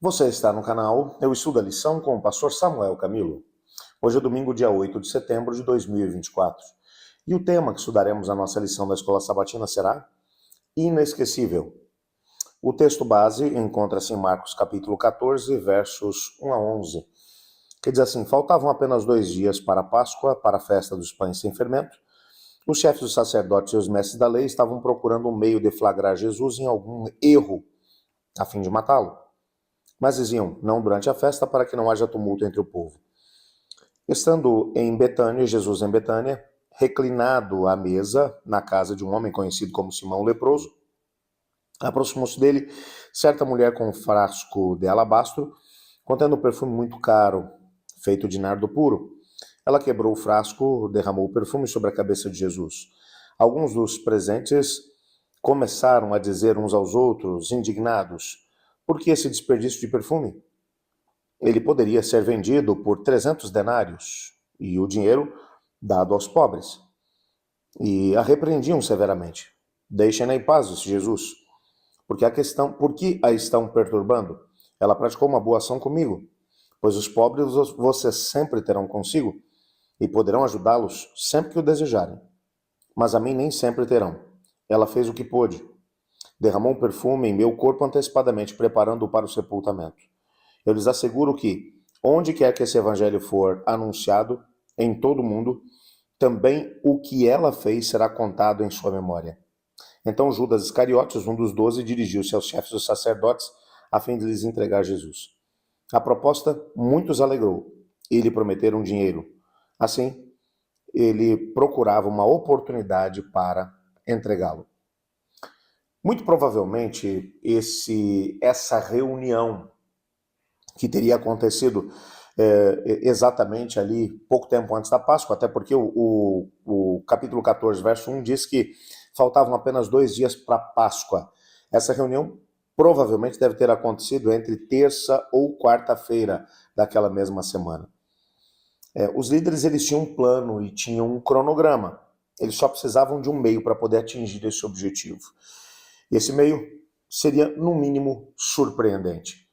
Você está no canal Eu Estudo a Lição com o pastor Samuel Camilo. Hoje é domingo, dia 8 de setembro de 2024. E o tema que estudaremos na nossa lição da Escola Sabatina será Inesquecível. O texto base encontra-se em Marcos capítulo 14, versos 1 a 11, que diz assim: Faltavam apenas 2 dias para a Páscoa, para a festa dos pães sem fermento. Os chefes dos sacerdotes e os mestres da lei estavam procurando um meio de flagrar Jesus em algum erro, a fim de matá-lo. Mas diziam, não durante a festa, para que não haja tumulto entre o povo. Estando em Betânia, Jesus em Betânia, reclinado à mesa, na casa de um homem conhecido como Simão o leproso, aproximou-se dele certa mulher com um frasco de alabastro, contendo um perfume muito caro, feito de nardo puro. Ela quebrou o frasco, derramou o perfume sobre a cabeça de Jesus. Alguns dos presentes começaram a dizer uns aos outros, indignados: por que esse desperdício de perfume? Ele poderia ser vendido por 300 denários e o dinheiro dado aos pobres. E a repreendiam severamente. Deixem-na em paz, disse Jesus. Por que a estão perturbando? Ela praticou uma boa ação comigo, pois os pobres vocês sempre terão consigo e poderão ajudá-los sempre que o desejarem. Mas a mim nem sempre terão. Ela fez o que pôde. Derramou um perfume em meu corpo antecipadamente, preparando-o para o sepultamento. Eu lhes asseguro que, onde quer que esse evangelho for anunciado, em todo o mundo, também o que ela fez será contado em sua memória. Então Judas Iscariotes, um dos 12, dirigiu-se aos chefes dos sacerdotes a fim de lhes entregar Jesus. A proposta muitos alegrou e lhe prometeram dinheiro. Assim, ele procurava uma oportunidade para entregá-lo. Muito provavelmente, essa reunião que teria acontecido exatamente ali pouco tempo antes da Páscoa, até porque o capítulo 14, verso 1 diz que faltavam apenas 2 dias para a Páscoa. Essa reunião provavelmente deve ter acontecido entre terça ou quarta-feira daquela mesma semana. Os líderes eles tinham um plano e tinham um cronograma. Eles só precisavam de um meio para poder atingir esse objetivo. E esse meio seria, no mínimo, surpreendente.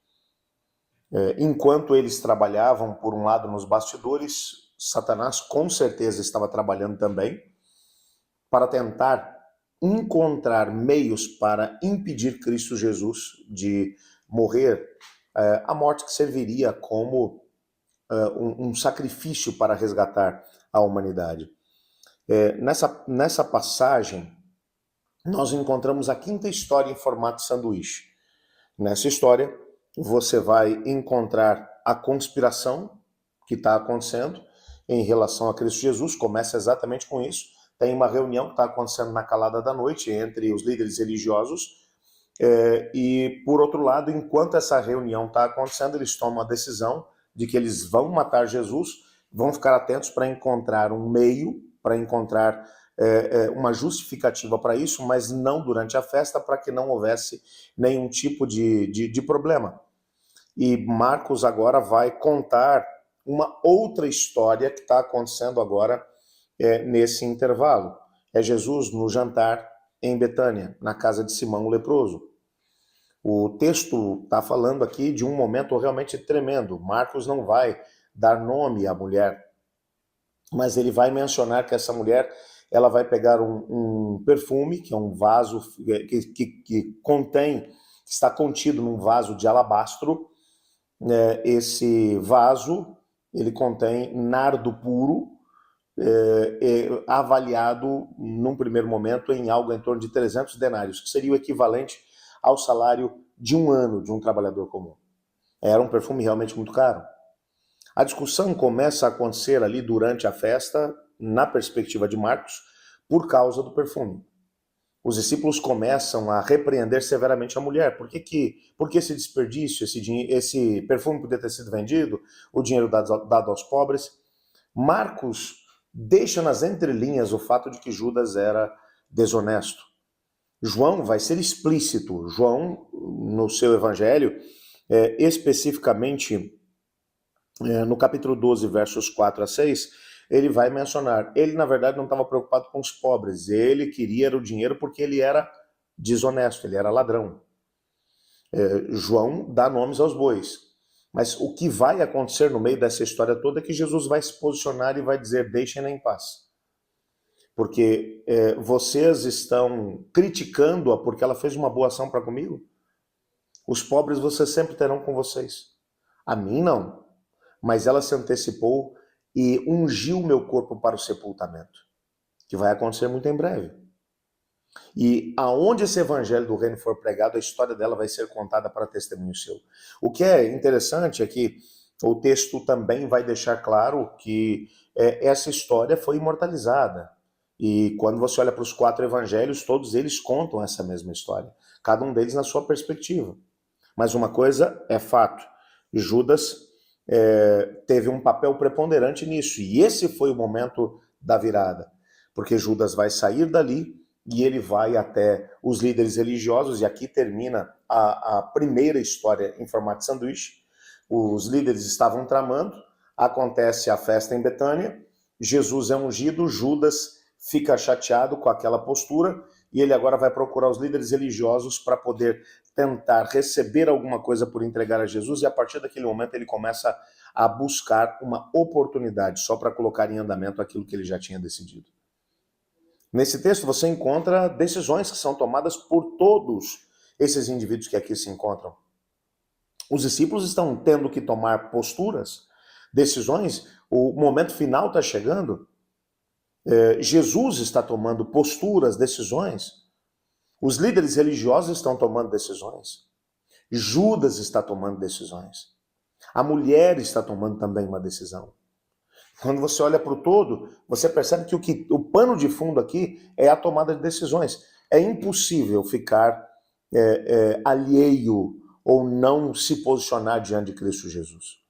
Enquanto eles trabalhavam, por um lado, nos bastidores, Satanás com certeza estava trabalhando também para tentar encontrar meios para impedir Cristo Jesus de morrer a morte que serviria como um sacrifício para resgatar a humanidade. Nessa passagem, nós encontramos a quinta história em formato sanduíche. Nessa história, você vai encontrar a conspiração que está acontecendo em relação a Cristo Jesus. Começa exatamente com isso. Tem uma reunião que está acontecendo na calada da noite entre os líderes religiosos e, por outro lado, enquanto essa reunião está acontecendo, eles tomam a decisão de que eles vão matar Jesus, vão ficar atentos para encontrar um meio, para encontrar uma justificativa para isso, mas não durante a festa, para que não houvesse nenhum tipo de problema. E Marcos agora vai contar uma outra história que está acontecendo agora nesse intervalo. É Jesus no jantar em Betânia, na casa de Simão o leproso. O texto está falando aqui de um momento realmente tremendo. Marcos não vai dar nome à mulher, mas ele vai mencionar que essa mulher ela vai pegar um perfume, que é um vaso que está contido num vaso de alabastro. Esse vaso, ele contém nardo puro, avaliado num primeiro momento em algo em torno de 300 denários, que seria o equivalente ao salário de um ano de um trabalhador comum. Era um perfume realmente muito caro. A discussão começa a acontecer ali durante a festa, na perspectiva de Marcos, por causa do perfume. Os discípulos começam a repreender severamente a mulher. Por que esse desperdício, esse perfume podia ter sido vendido, o dinheiro dado aos pobres? Marcos deixa nas entrelinhas o fato de que Judas era desonesto. João vai ser explícito. João, no seu evangelho, especificamente no capítulo 12, versos 4 a 6, ele vai mencionar, ele na verdade não estava preocupado com os pobres, ele queria o dinheiro porque ele era desonesto, ele era ladrão. João dá nomes aos bois. Mas o que vai acontecer no meio dessa história toda é que Jesus vai se posicionar e vai dizer: deixem-na em paz. Porque vocês estão criticando-a porque ela fez uma boa ação para comigo? Os pobres vocês sempre terão com vocês. A mim não. Mas ela se antecipou e ungiu meu corpo para o sepultamento, que vai acontecer muito em breve. E aonde esse evangelho do reino for pregado, a história dela vai ser contada para testemunho seu. O que é interessante é que o texto também vai deixar claro que essa história foi imortalizada. E quando você olha para os 4 evangelhos, todos eles contam essa mesma história, cada um deles na sua perspectiva. Mas uma coisa é fato, Judas teve um papel preponderante nisso, e esse foi o momento da virada, porque Judas vai sair dali e ele vai até os líderes religiosos, e aqui termina a primeira história em formato de sanduíche. Os líderes estavam tramando, acontece a festa em Betânia, Jesus é ungido, Judas fica chateado com aquela postura, e ele agora vai procurar os líderes religiosos para poder tentar receber alguma coisa por entregar a Jesus, e a partir daquele momento ele começa a buscar uma oportunidade só para colocar em andamento aquilo que ele já tinha decidido. Nesse texto você encontra decisões que são tomadas por todos esses indivíduos que aqui se encontram. Os discípulos estão tendo que tomar posturas, decisões, o momento final está chegando. Jesus está tomando posturas, decisões. Os líderes religiosos estão tomando decisões. Judas está tomando decisões. A mulher está tomando também uma decisão. Quando você olha para o todo, você percebe que o pano de fundo aqui é a tomada de decisões. É impossível ficar alheio ou não se posicionar diante de Cristo Jesus.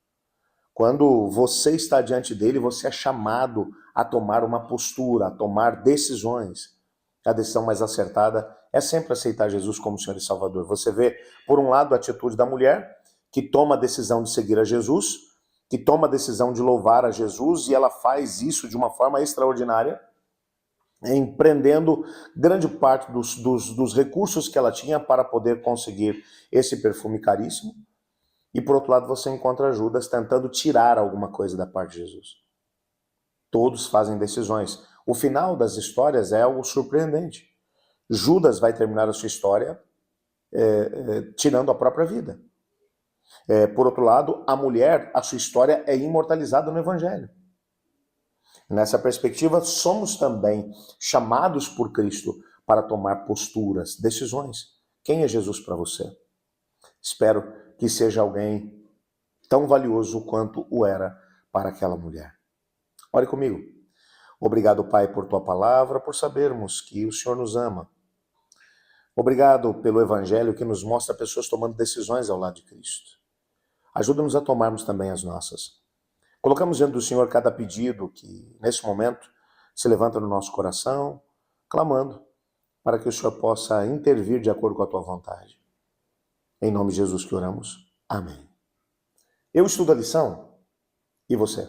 Quando você está diante dele, você é chamado a tomar uma postura, a tomar decisões. A decisão mais acertada é sempre aceitar Jesus como Senhor e Salvador. Você vê, por um lado, a atitude da mulher, que toma a decisão de seguir a Jesus, que toma a decisão de louvar a Jesus, e ela faz isso de uma forma extraordinária, empreendendo grande parte dos recursos que ela tinha para poder conseguir esse perfume caríssimo. E por outro lado você encontra Judas tentando tirar alguma coisa da parte de Jesus. Todos fazem decisões. O final das histórias é algo surpreendente. Judas vai terminar a sua história tirando a própria vida. Por outro lado, a mulher, a sua história é imortalizada no Evangelho. Nessa perspectiva, somos também chamados por Cristo para tomar posturas, decisões. Quem é Jesus para você? Espero que seja alguém tão valioso quanto o era para aquela mulher. Ore comigo. Obrigado, Pai, por tua palavra, por sabermos que o Senhor nos ama. Obrigado pelo Evangelho que nos mostra pessoas tomando decisões ao lado de Cristo. Ajuda-nos a tomarmos também as nossas. Colocamos diante do Senhor cada pedido que, nesse momento, se levanta no nosso coração, clamando para que o Senhor possa intervir de acordo com a tua vontade. Em nome de Jesus que oramos. Amém. Eu estudo a lição e você?